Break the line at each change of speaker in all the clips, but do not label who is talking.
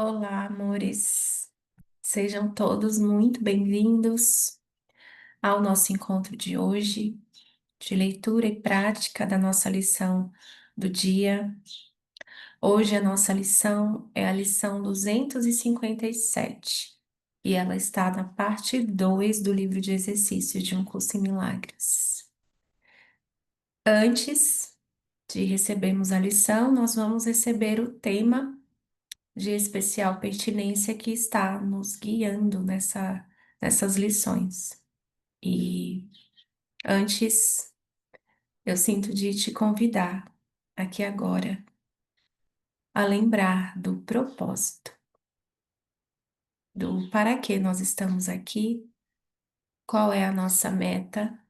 Olá, amores. Sejam todos muito bem-vindos ao nosso encontro de hoje, de leitura e prática da nossa lição do dia. Hoje a nossa lição é a lição 257 e ela está na parte 2 do livro de exercícios de Um Curso em Milagres. Antes de recebermos a lição, nós vamos receber o tema de especial pertinência que está nos guiando nessas lições. E antes, eu sinto de te convidar aqui agora a lembrar do propósito, do para que nós estamos aqui, qual é a nossa meta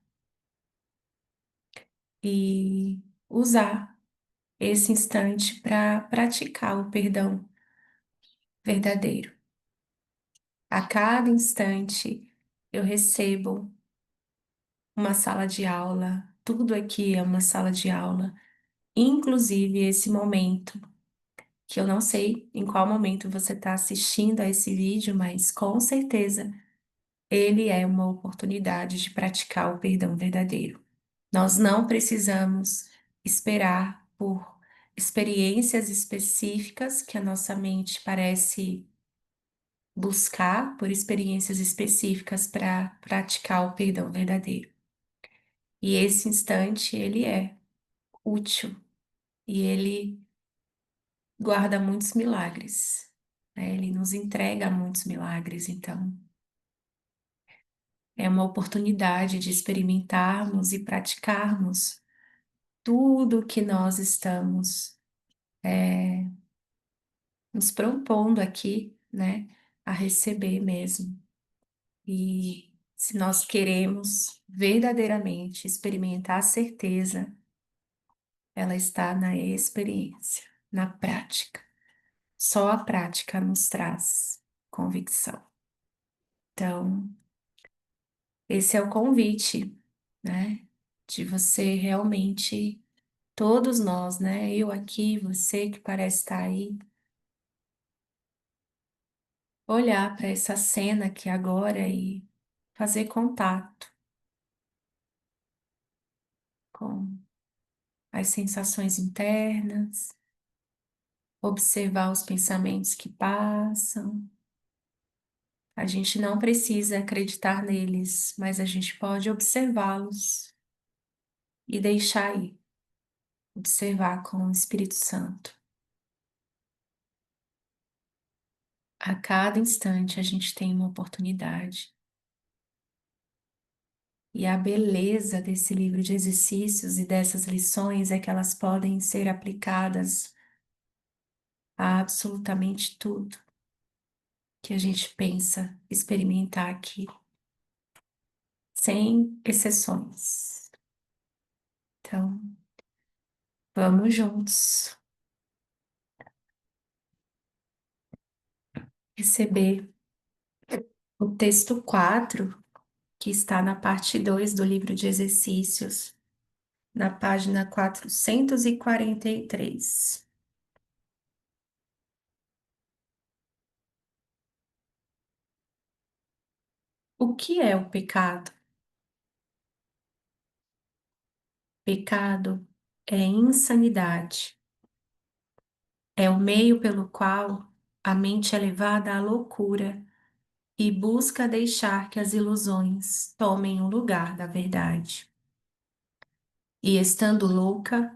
e usar esse instante para praticar o perdão verdadeiro. A cada instante eu recebo uma sala de aula, tudo aqui é uma sala de aula, inclusive esse momento, que eu não sei em qual momento você está assistindo a esse vídeo, mas com certeza ele é uma oportunidade de praticar o perdão verdadeiro. Nós não precisamos esperar por experiências específicas que a nossa mente parece buscar por experiências específicas para praticar o perdão verdadeiro. E esse instante, ele é útil e ele guarda muitos milagres, né? Ele nos entrega muitos milagres, então é uma oportunidade de experimentarmos e praticarmos tudo o que nós estamos nos propondo aqui, né, a receber mesmo. E se nós queremos verdadeiramente experimentar a certeza, ela está na experiência, na prática. Só a prática nos traz convicção. Então, esse é o convite, né? De você realmente, todos nós, né? Eu aqui, você que parece estar aí, olhar para essa cena aqui agora e fazer contato com as sensações internas, observar os pensamentos que passam. A gente não precisa acreditar neles, mas a gente pode observá-los e deixar ir. Observar com o Espírito Santo. A cada instante a gente tem uma oportunidade. E a beleza desse livro de exercícios e dessas lições é que elas podem ser aplicadas a absolutamente tudo que a gente pensa experimentar aqui, sem exceções. Então, vamos juntos receber o texto 4 que está na parte 2 do livro de exercícios, na página 443. O que é o pecado? Pecado é insanidade, é o meio pelo qual a mente é levada à loucura e busca deixar que as ilusões tomem o lugar da verdade. E estando louca,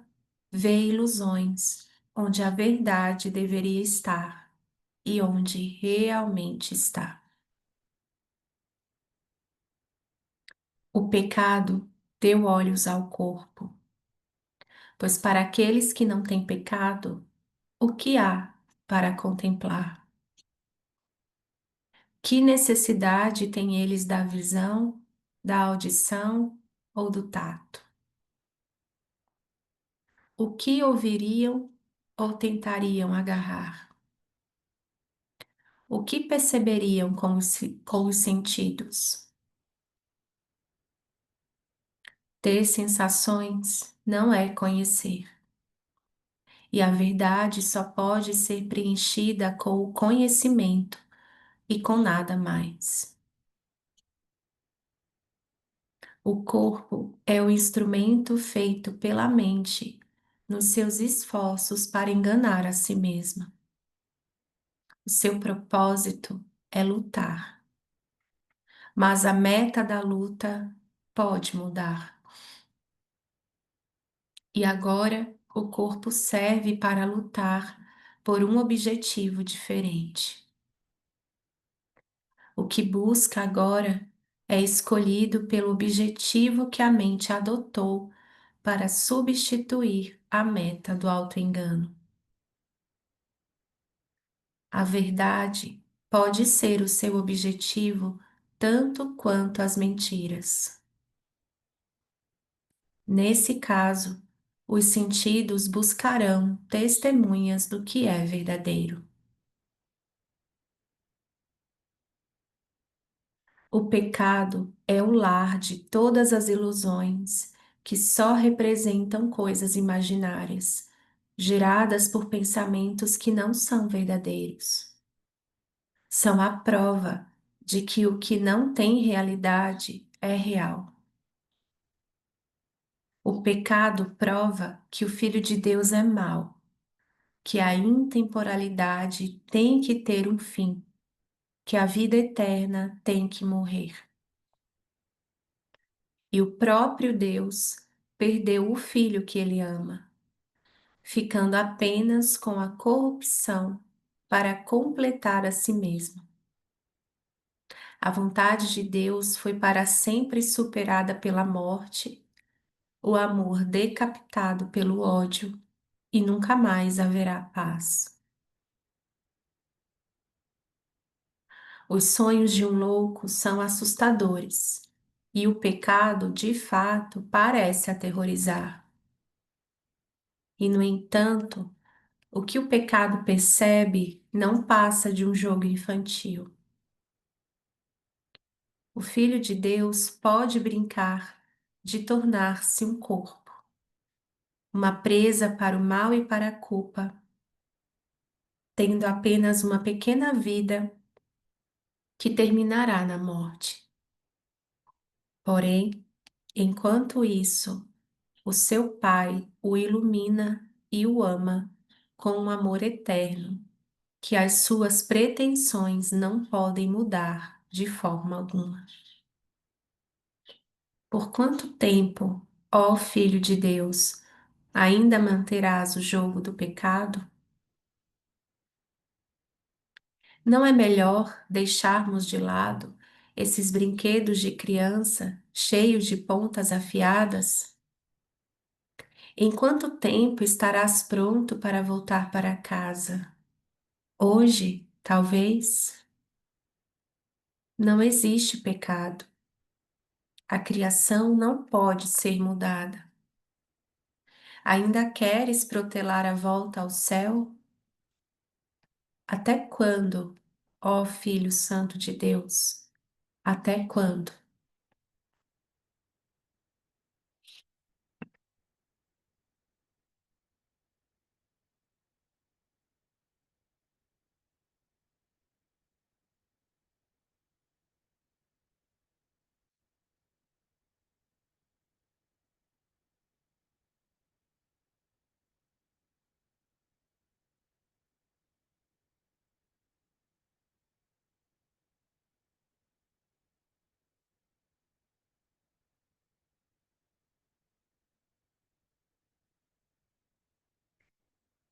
vê ilusões onde a verdade deveria estar e onde realmente está. O pecado deu olhos ao corpo, pois para aqueles que não têm pecado, o que há para contemplar? Que necessidade têm eles da visão, da audição ou do tato? O que ouviriam ou tentariam agarrar? O que perceberiam com os sentidos? Ter sensações não é conhecer, e a verdade só pode ser preenchida com o conhecimento e com nada mais. O corpo é o instrumento feito pela mente nos seus esforços para enganar a si mesma. O seu propósito é lutar, mas a meta da luta pode mudar. E agora o corpo serve para lutar por um objetivo diferente. O que busca agora é escolhido pelo objetivo que a mente adotou para substituir a meta do autoengano. A verdade pode ser o seu objetivo tanto quanto as mentiras. Nesse caso, os sentidos buscarão testemunhas do que é verdadeiro. O pecado é o lar de todas as ilusões que só representam coisas imaginárias, geradas por pensamentos que não são verdadeiros. São a prova de que o que não tem realidade é real. O pecado prova que o Filho de Deus é mau, que a intemporalidade tem que ter um fim, que a vida eterna tem que morrer. E o próprio Deus perdeu o Filho que ele ama, ficando apenas com a corrupção para completar a si mesmo. A vontade de Deus foi para sempre superada pela morte, o amor decapitado pelo ódio, e nunca mais haverá paz. Os sonhos de um louco são assustadores, e o pecado, de fato, parece aterrorizar. E, no entanto, o que o pecado percebe não passa de um jogo infantil. O Filho de Deus pode brincar de tornar-se um corpo, uma presa para o mal e para a culpa, tendo apenas uma pequena vida que terminará na morte. Porém, enquanto isso, o seu Pai o ilumina e o ama com um amor eterno, que as suas pretensões não podem mudar de forma alguma. Por quanto tempo, ó Filho de Deus, ainda manterás o jogo do pecado? Não é melhor deixarmos de lado esses brinquedos de criança cheios de pontas afiadas? Em quanto tempo estarás pronto para voltar para casa? Hoje, talvez? Não existe pecado. A criação não pode ser mudada. Ainda queres protelar a volta ao céu? Até quando, ó Filho Santo de Deus? Até quando?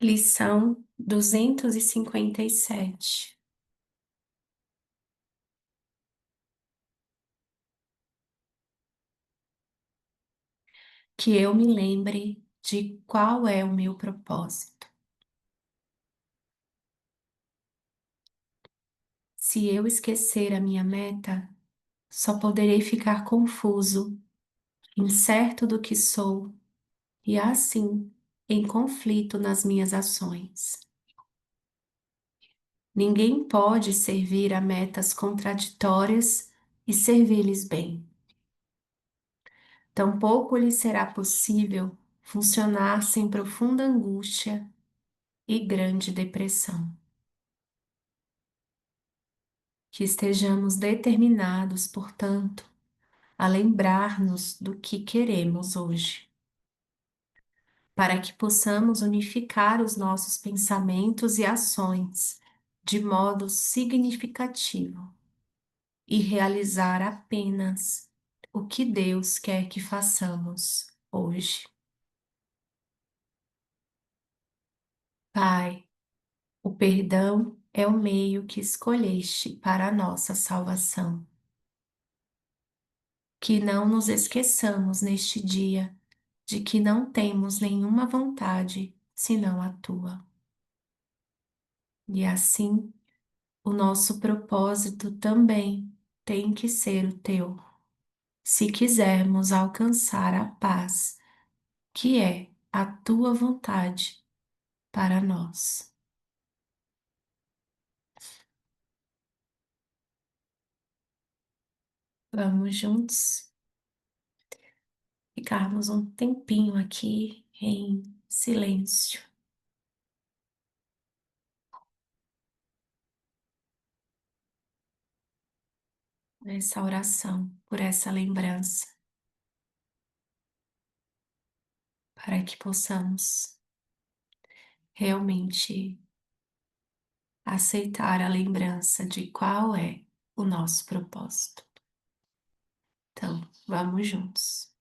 Lição 257. Que eu me lembre de qual é o meu propósito. Se eu esquecer a minha meta, só poderei ficar confuso, incerto do que sou e assim em conflito nas minhas ações. Ninguém pode servir a metas contraditórias e servir-lhes bem. Tampouco lhe será possível funcionar sem profunda angústia e Grande Depressão. Que estejamos determinados, portanto, a lembrar-nos do que queremos hoje, para que possamos unificar os nossos pensamentos e ações de modo significativo e realizar apenas o que Deus quer que façamos hoje. Pai, o perdão é o meio que escolheste para a nossa salvação. Que não nos esqueçamos neste dia de que não temos nenhuma vontade senão a tua. E assim, o nosso propósito também tem que ser o teu, se quisermos alcançar a paz, que é a tua vontade para nós. Vamos juntos ficarmos um tempinho aqui em silêncio nessa oração, por essa lembrança, para que possamos realmente aceitar a lembrança de qual é o nosso propósito. Então, vamos juntos.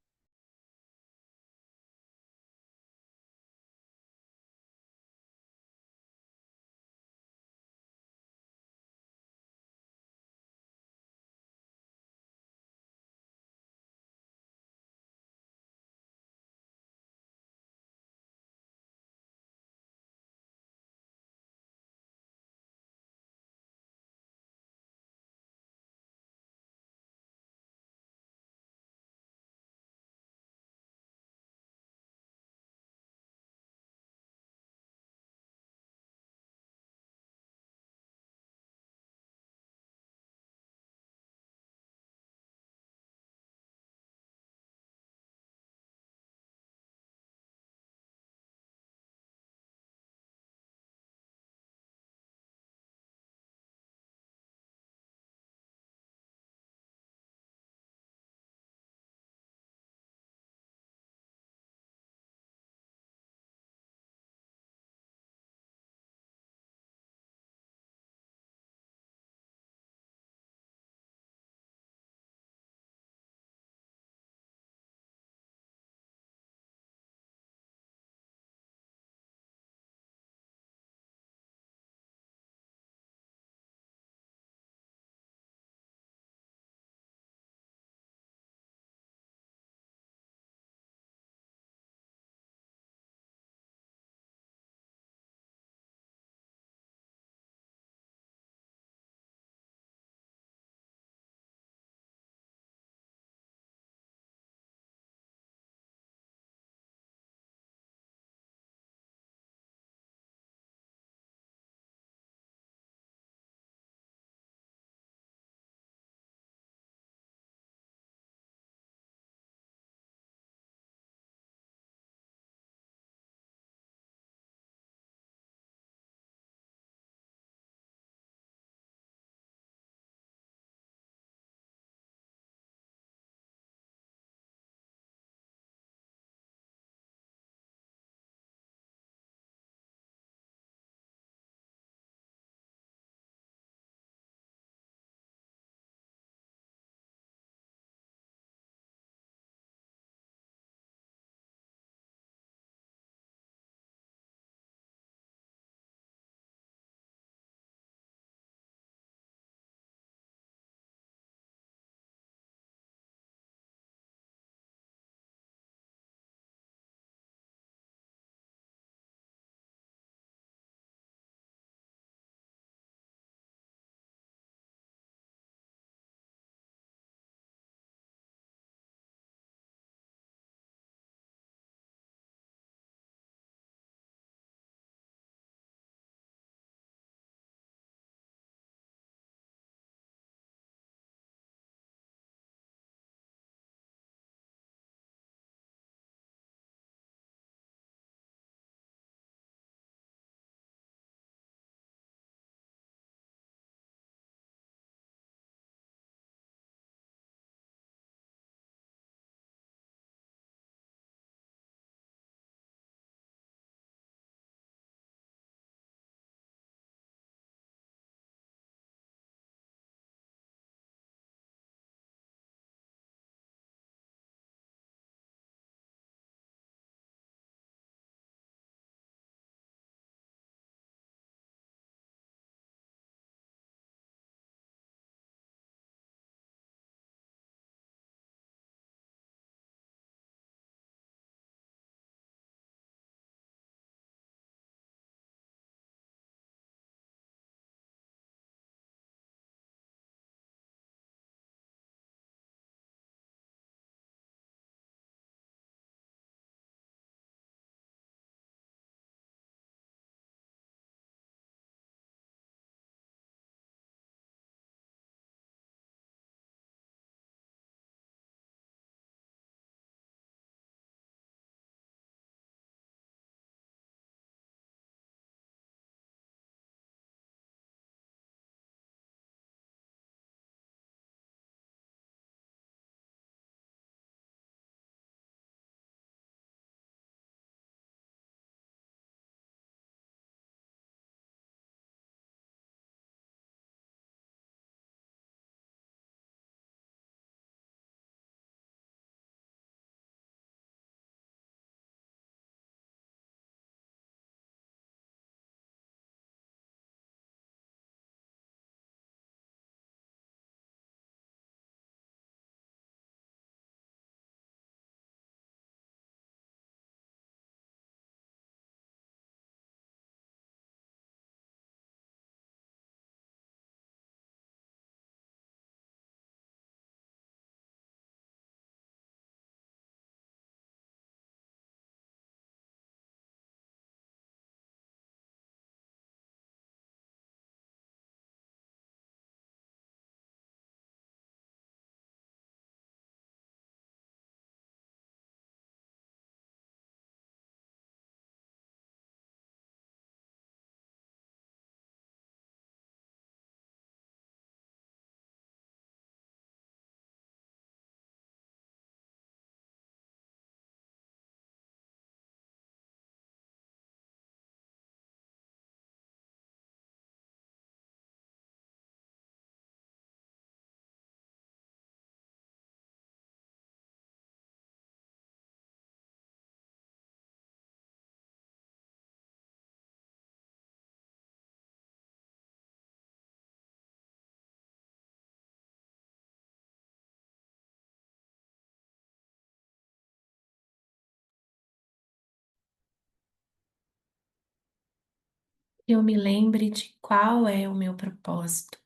eu me lembre de qual é o meu propósito.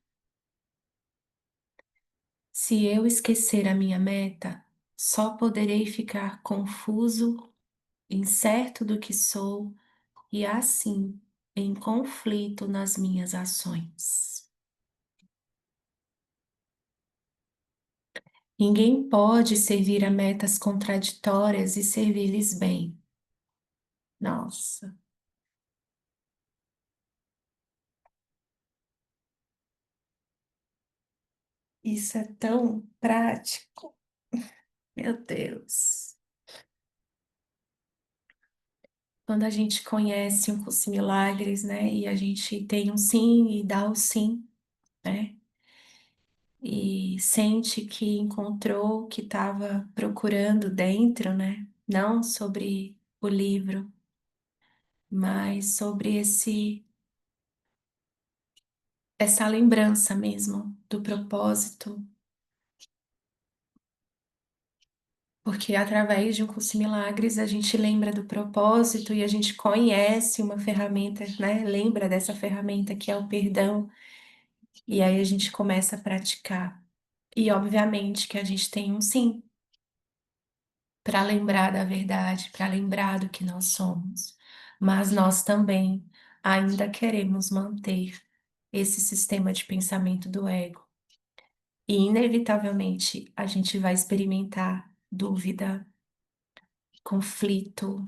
Se eu esquecer a minha meta, só poderei ficar confuso, incerto do que sou e assim em conflito nas minhas ações. Ninguém pode servir a metas contraditórias e servir-lhes bem. Nossa, isso é tão prático, meu Deus. Quando a gente conhece um curso em milagres, né, e a gente tem um sim e dá o sim, né, e sente que encontrou o que estava procurando dentro, né, não sobre o livro, mas sobre essa lembrança mesmo do propósito, porque através de um curso em milagres a gente lembra do propósito e a gente conhece uma ferramenta, né, lembra dessa ferramenta que é o perdão, e aí a gente começa a praticar. E obviamente que a gente tem um sim para lembrar da verdade, para lembrar do que nós somos. Mas nós também ainda queremos manter esse sistema de pensamento do ego. E inevitavelmente a gente vai experimentar dúvida, conflito,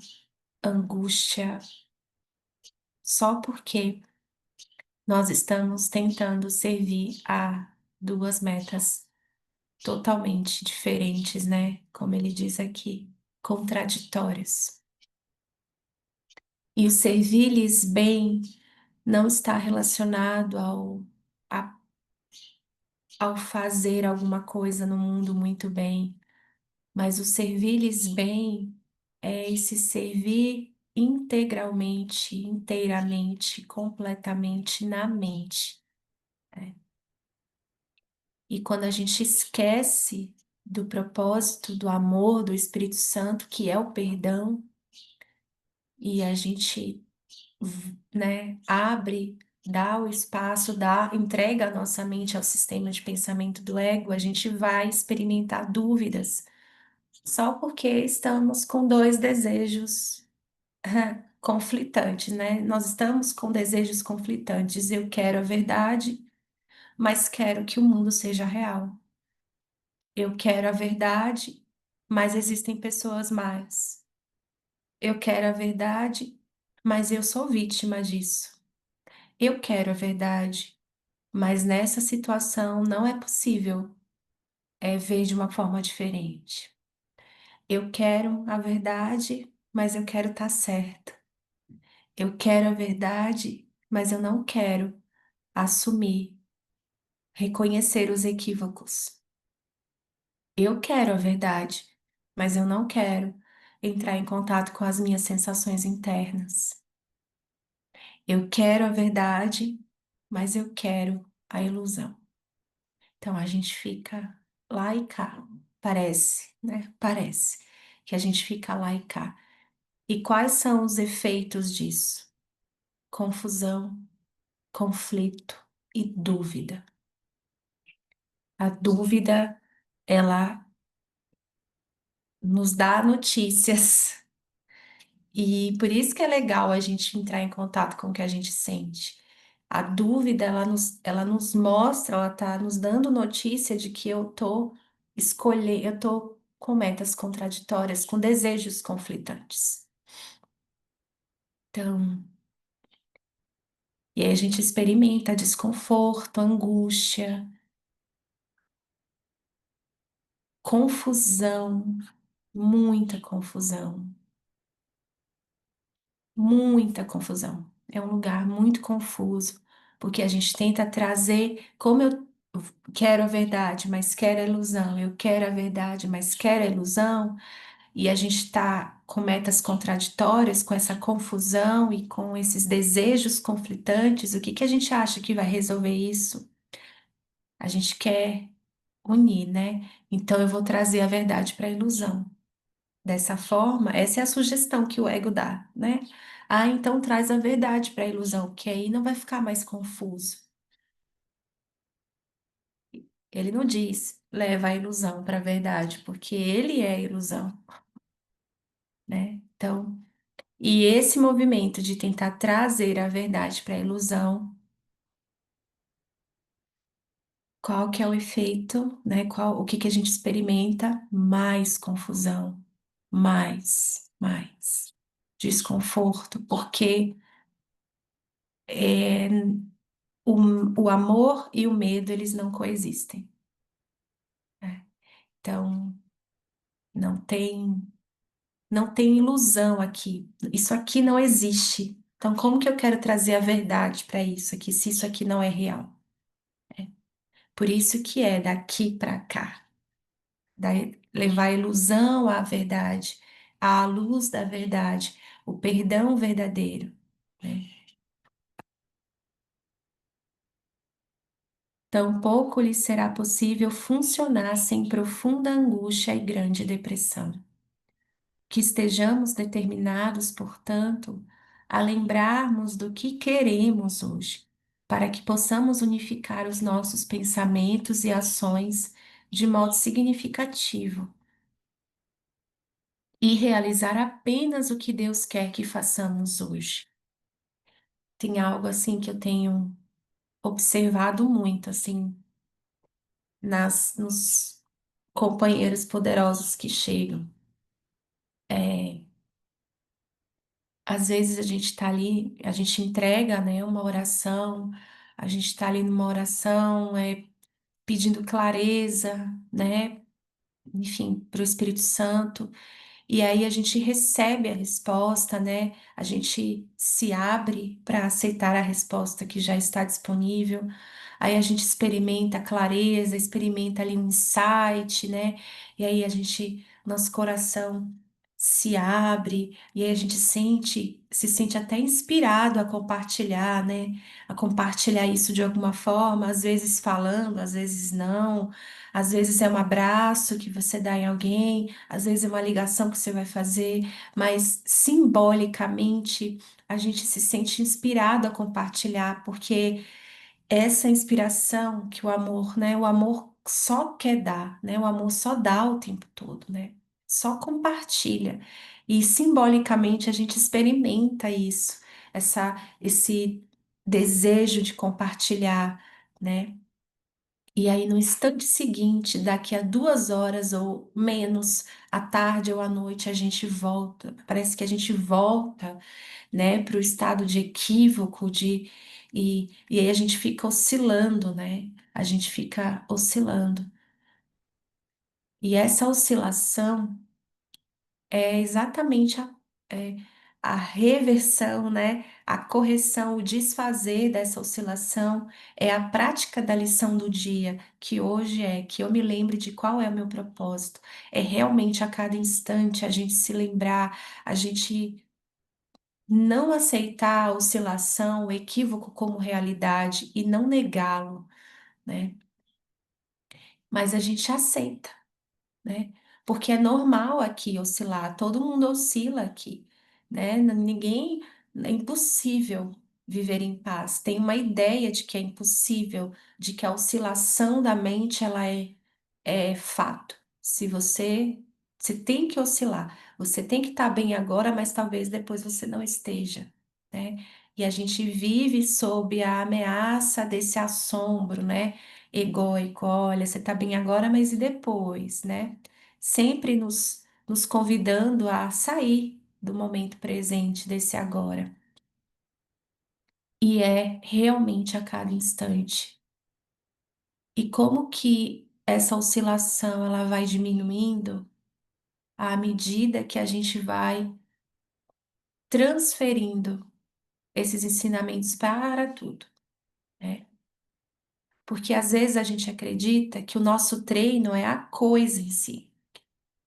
angústia, só porque nós estamos tentando servir a duas metas totalmente diferentes, né? Como ele diz aqui, contraditórias. E o servir-lhes bem não está relacionado a- ao fazer alguma coisa no mundo muito bem, mas o servir-lhes bem é esse servir integralmente, inteiramente, completamente na mente, né? E quando a gente esquece do propósito, do amor do Espírito Santo, que é o perdão, e a gente, né, abre, dá o espaço, entrega a nossa mente ao sistema de pensamento do ego, a gente vai experimentar dúvidas só porque estamos com dois desejos conflitantes, né? Nós estamos com desejos conflitantes. Eu quero a verdade, mas quero que o mundo seja real. Eu quero a verdade, mas existem pessoas más. Eu quero a verdade, mas eu sou vítima disso. Eu quero a verdade, mas nessa situação não é possível ver de uma forma diferente. Eu quero a verdade, mas eu quero estar certa. Eu quero a verdade, mas eu não quero assumir, reconhecer os equívocos. Eu quero a verdade, mas eu não quero entrar em contato com as minhas sensações internas. Eu quero a verdade, mas eu quero a ilusão. Então a gente fica lá e cá. Parece, né? Parece que a gente fica lá e cá. E quais são os efeitos disso? Confusão, conflito e dúvida. A dúvida, ela nos dá notícias. E por isso que é legal a gente entrar em contato com o que a gente sente. A dúvida, ela nos mostra, ela tá nos dando notícia de que eu tô com metas contraditórias, com desejos conflitantes. Então, e aí a gente experimenta desconforto, angústia, confusão, muita confusão. Muita confusão. É um lugar muito confuso, porque a gente tenta trazer, como eu quero a verdade, mas quero a ilusão, eu quero a verdade, mas quero a ilusão, e a gente está com metas contraditórias, com essa confusão e com esses desejos conflitantes, o que que a gente acha que vai resolver isso? A gente quer unir, né? Então eu vou trazer a verdade para a ilusão. Dessa forma, essa é a sugestão que o ego dá, né? Ah, então traz a verdade para a ilusão, que aí não vai ficar mais confuso. Ele não diz leva a ilusão para a verdade, porque ele é a ilusão, né? Então, e esse movimento de tentar trazer a verdade para a ilusão, qual que é o efeito, né? O que que a gente experimenta? Mais confusão, mais desconforto, porque é, o, o amor e o medo, eles não coexistem, né? Então, não tem, não tem ilusão aqui. Isso aqui não existe. Então, como que eu quero trazer a verdade para isso aqui, se isso aqui não é real? Por isso que é daqui para cá, da- levar a ilusão à verdade, à luz da verdade, o perdão verdadeiro, né? Tampouco lhe será possível funcionar sem profunda angústia e grande depressão. Que estejamos determinados, portanto, a lembrarmos do que queremos hoje, para que possamos unificar os nossos pensamentos e ações de modo significativo e realizar apenas o que Deus quer que façamos hoje. Tem algo assim que eu tenho observado muito, assim, nos companheiros poderosos que chegam. É, às vezes a gente tá ali, a gente entrega, né, uma oração, a gente tá ali numa oração, pedindo clareza, né, enfim, para o Espírito Santo. E aí a gente recebe a resposta, né? A gente se abre para aceitar a resposta que já está disponível. Aí a gente experimenta a clareza, experimenta ali um insight, né? E aí nosso coração se abre e aí a gente se sente até inspirado a compartilhar, né? A compartilhar isso de alguma forma, às vezes falando, às vezes não. Às vezes é um abraço que você dá em alguém, às vezes é uma ligação que você vai fazer, mas simbolicamente a gente se sente inspirado a compartilhar, porque essa inspiração que o amor, né? O amor só quer dar, né? O amor só dá o tempo todo, né? Só compartilha. E simbolicamente a gente experimenta isso, esse desejo de compartilhar, né? E aí, no instante seguinte, daqui a 2 horas ou menos, à tarde ou à noite, a gente volta. Parece que a gente volta, né, para o estado de equívoco, e aí a gente fica oscilando, né? A gente fica oscilando. E essa oscilação é exatamente é, a reversão, né? A correção, o desfazer dessa oscilação é a prática da lição do dia, que hoje é que eu me lembre de qual é o meu propósito. É realmente a cada instante a gente se lembrar, a gente não aceitar a oscilação, o equívoco como realidade e não negá-lo, né? Mas a gente aceita, né? Porque é normal aqui oscilar, todo mundo oscila aqui, né? Ninguém, é impossível viver em paz. Tem uma ideia de que é impossível, de que a oscilação da mente ela é fato. Se tem que oscilar, você tem que estar bem agora, mas talvez depois você não esteja, né? E a gente vive sob a ameaça desse assombro, né? Egóico, olha, você está bem agora, mas e depois, né? Sempre nos convidando a sair do momento presente, desse agora. E é realmente a cada instante. E como que essa oscilação ela vai diminuindo à medida que a gente vai transferindo esses ensinamentos para tudo, né? Porque às vezes a gente acredita que o nosso treino é a coisa em si.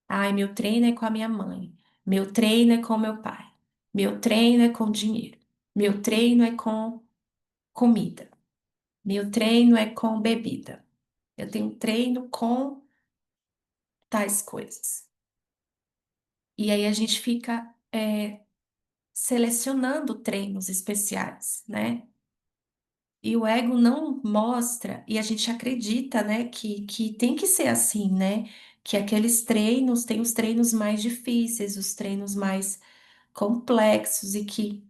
Ai, meu treino é com a minha mãe, meu treino é com meu pai, meu treino é com dinheiro, meu treino é com comida, meu treino é com bebida. Eu tenho treino com tais coisas. E aí a gente fica selecionando treinos especiais, né? E o ego não mostra, e a gente acredita, né, que tem que ser assim, né? Que aqueles treinos, tem os treinos mais difíceis, os treinos mais complexos, e que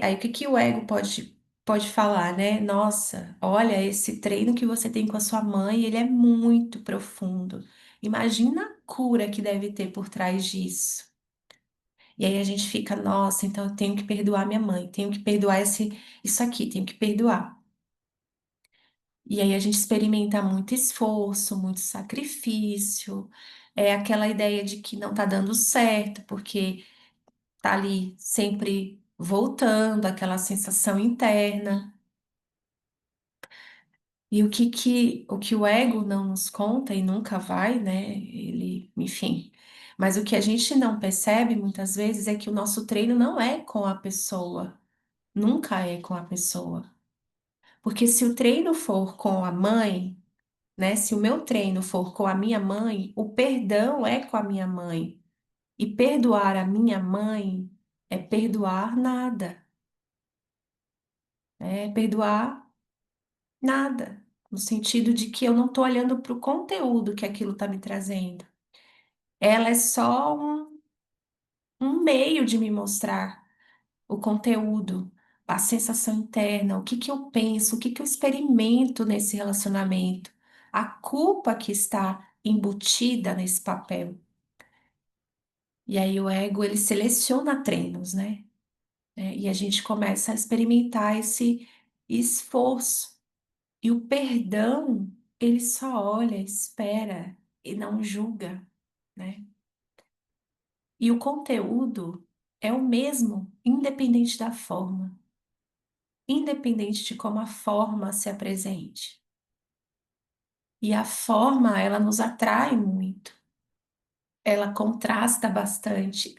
aí o que que o ego pode falar, né? Nossa, olha, esse treino que você tem com a sua mãe, ele é muito profundo. Imagina a cura que deve ter por trás disso. E aí a gente fica, nossa, então eu tenho que perdoar minha mãe, tenho que perdoar isso aqui, tenho que perdoar. E aí a gente experimenta muito esforço, muito sacrifício, é aquela ideia de que não tá dando certo, porque tá ali sempre voltando, aquela sensação interna. E o que o ego não nos conta e nunca vai, né? Ele, enfim. Mas o que a gente não percebe muitas vezes é que o nosso treino não é com a pessoa, nunca é com a pessoa. Porque se o treino for com a mãe, né? Se o meu treino for com a minha mãe, o perdão é com a minha mãe. E perdoar a minha mãe é perdoar nada, é perdoar nada, no sentido de que eu não estou olhando para o conteúdo que aquilo está me trazendo. Ela é só um meio de me mostrar o conteúdo, a sensação interna, o que que eu penso, o que que eu experimento nesse relacionamento, a culpa que está embutida nesse papel. E aí o ego, ele seleciona treinos, né? E a gente começa a experimentar esse esforço. E o perdão, ele só olha, espera e não julga, né? E o conteúdo é o mesmo, independente da forma, independente de como a forma se apresente. E a forma, ela nos atrai muito, ela contrasta bastante.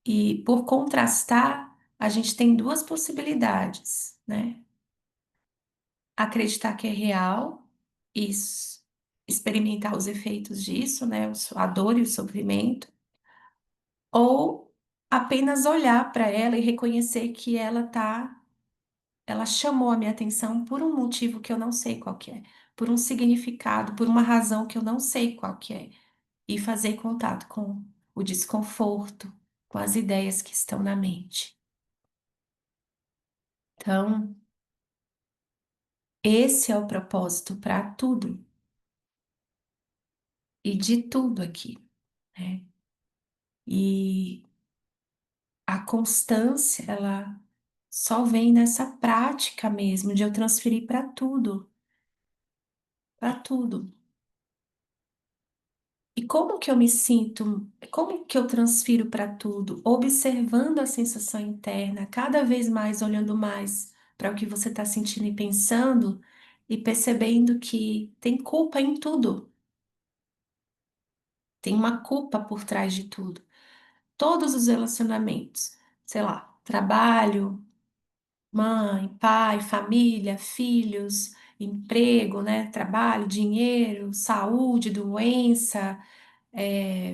E por contrastar, a gente tem duas possibilidades, né? Acreditar que é real, isso, experimentar os efeitos disso, né? A dor e o sofrimento, ou apenas olhar para ela e reconhecer que ela chamou a minha atenção por um motivo que eu não sei qual que é, por um significado, por uma razão que eu não sei qual que é, e fazer contato com o desconforto, com as ideias que estão na mente. Então, esse é o propósito para tudo e de tudo aqui, né? E a constância, ela só vem nessa prática mesmo de eu transferir para tudo, para tudo. E como que eu me sinto? Como que eu transfiro para tudo? Observando a sensação interna, cada vez mais olhando mais para o que você está sentindo e pensando e percebendo que tem culpa em tudo. Tem uma culpa por trás de tudo. Todos os relacionamentos, sei lá, trabalho, mãe, pai, família, filhos, emprego, né? Trabalho, dinheiro, saúde, doença,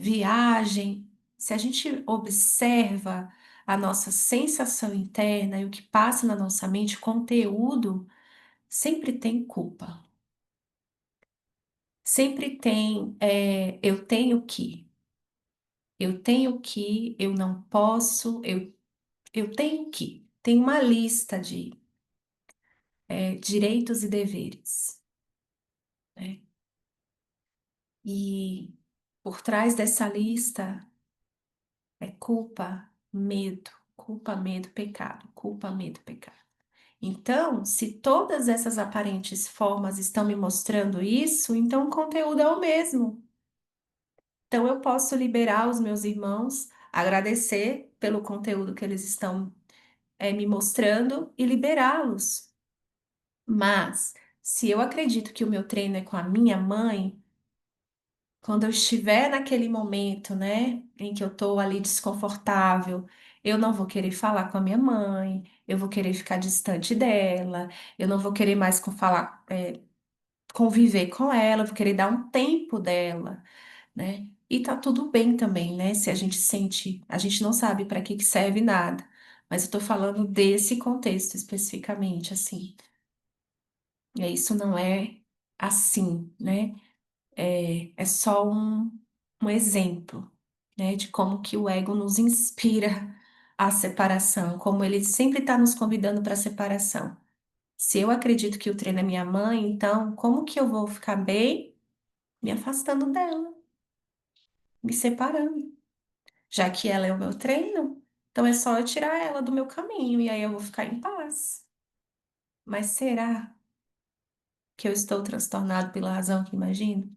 viagem. Se a gente observa a nossa sensação interna e o que passa na nossa mente, conteúdo, sempre tem culpa. Sempre tem, eu não posso, eu tenho que. Tem uma lista de direitos e deveres, né? E por trás dessa lista é culpa, medo, pecado, culpa, medo, pecado. Então, se todas essas aparentes formas estão me mostrando isso, então o conteúdo é o mesmo. Então, eu posso liberar os meus irmãos, agradecer pelo conteúdo que eles estão me mostrando e liberá-los. Mas, se eu acredito que o meu treino é com a minha mãe, quando eu estiver naquele momento, né, em que eu tô ali desconfortável, eu não vou querer falar com a minha mãe, eu vou querer ficar distante dela, eu não vou querer mais conviver com ela, eu vou querer dar um tempo dela, né? E tá tudo bem também, né? Se a gente sente, a gente não sabe para que que serve nada, mas eu tô falando desse contexto especificamente, assim. E isso não é assim, né? É só um exemplo, né, de como que o ego nos inspira à separação, como ele sempre está nos convidando para a separação. Se eu acredito que o treino é minha mãe, então como que eu vou ficar bem me afastando dela, me separando? Já que ela é o meu treino, então é só eu tirar ela do meu caminho e aí eu vou ficar em paz. Mas será que eu estou transtornado pela razão que imagino?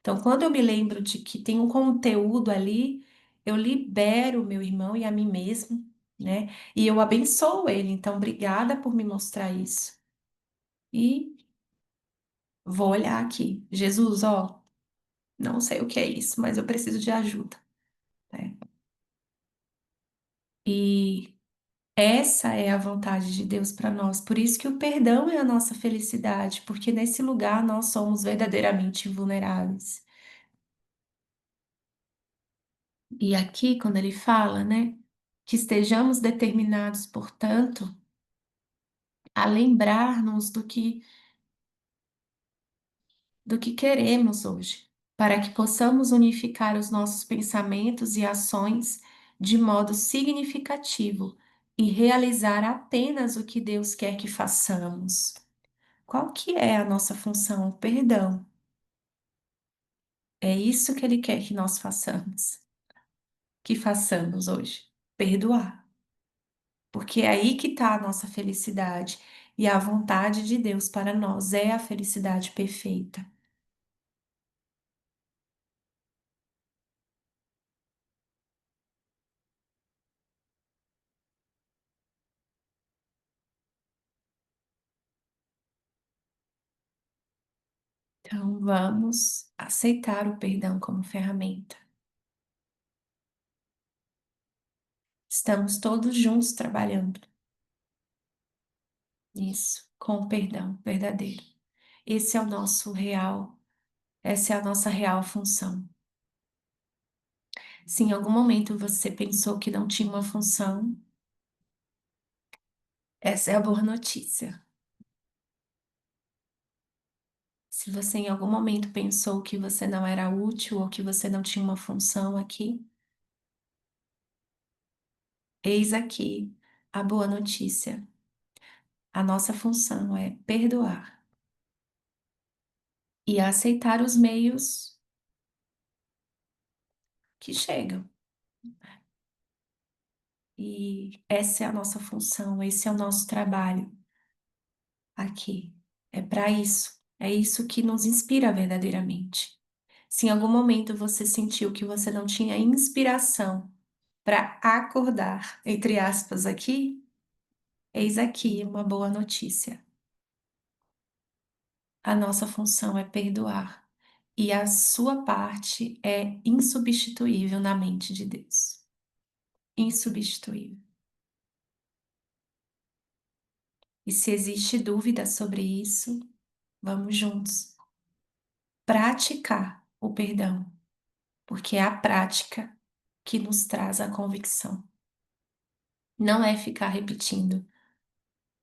Então, quando eu me lembro de que tem um conteúdo ali, eu libero o meu irmão e a mim mesmo, né? E eu abençoo ele. Então, obrigada por me mostrar isso. E vou olhar aqui. Jesus, ó, não sei o que é isso, mas eu preciso de ajuda, né? E essa é a vontade de Deus para nós. Por isso que o perdão é a nossa felicidade, porque nesse lugar nós somos verdadeiramente vulneráveis. E aqui, quando ele fala, né, que estejamos determinados, portanto, a lembrar-nos do que queremos hoje, para que possamos unificar os nossos pensamentos e ações de modo significativo e realizar apenas o que Deus quer que façamos. Qual que é a nossa função? O perdão. É isso que ele quer que nós façamos, que façamos hoje. Perdoar. Porque é aí que está a nossa felicidade. E a vontade de Deus para nós é a felicidade perfeita. Então, vamos aceitar o perdão como ferramenta. Estamos todos juntos trabalhando nisso, com o perdão verdadeiro. Esse é o nosso real, essa é a nossa real função. Se em algum momento você pensou que não tinha uma função, essa é a boa notícia. Se você em algum momento pensou que você não era útil ou que você não tinha uma função aqui, eis aqui a boa notícia. A nossa função é perdoar e aceitar os meios que chegam. E essa é a nossa função, esse é o nosso trabalho aqui. É para isso. É isso que nos inspira verdadeiramente. Se em algum momento você sentiu que você não tinha inspiração para acordar, entre aspas, aqui, eis aqui uma boa notícia. A nossa função é perdoar e a sua parte é insubstituível na mente de Deus. Insubstituível. E se existe dúvida sobre isso, vamos juntos praticar o perdão, porque é a prática que nos traz a convicção. Não é ficar repetindo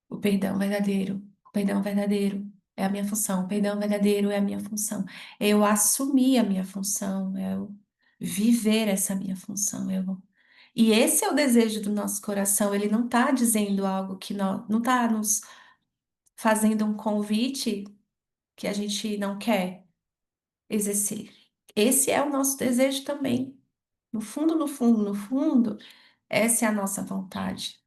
o perdão verdadeiro, o perdão verdadeiro é a minha função, o perdão verdadeiro é a minha função. Eu assumir a minha função, eu viver essa minha função. E esse é o desejo do nosso coração, ele não está dizendo algo que não está nos fazendo um convite que a gente não quer exercer. Esse é o nosso desejo também. No fundo, no fundo, no fundo, essa é a nossa vontade.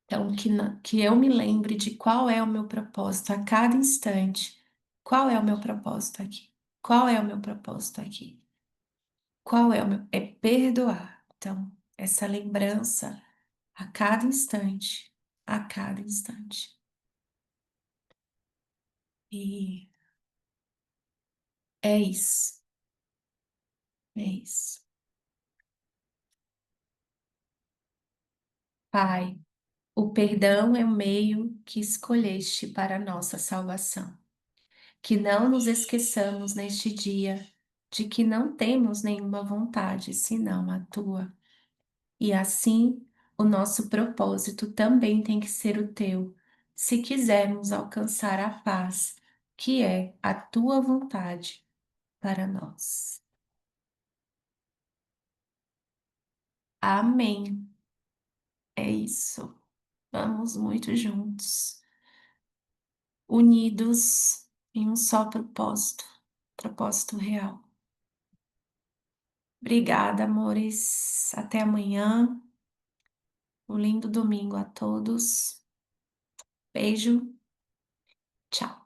Então, que eu me lembre de qual é o meu propósito a cada instante. Qual é o meu propósito aqui? Qual é o meu propósito aqui? Qual é o meu? É perdoar. Então, essa lembrança a cada instante, a cada instante. E é isso, é isso. Pai, o perdão é o meio que escolheste para a nossa salvação. Que não nos esqueçamos neste dia de que não temos nenhuma vontade senão a tua. E assim, o nosso propósito também tem que ser o teu, se quisermos alcançar a paz, que é a tua vontade para nós. Amém. É isso. Vamos muito juntos, unidos em um só propósito, propósito real. Obrigada, amores. Até amanhã. Um lindo domingo a todos. Beijo. Tchau.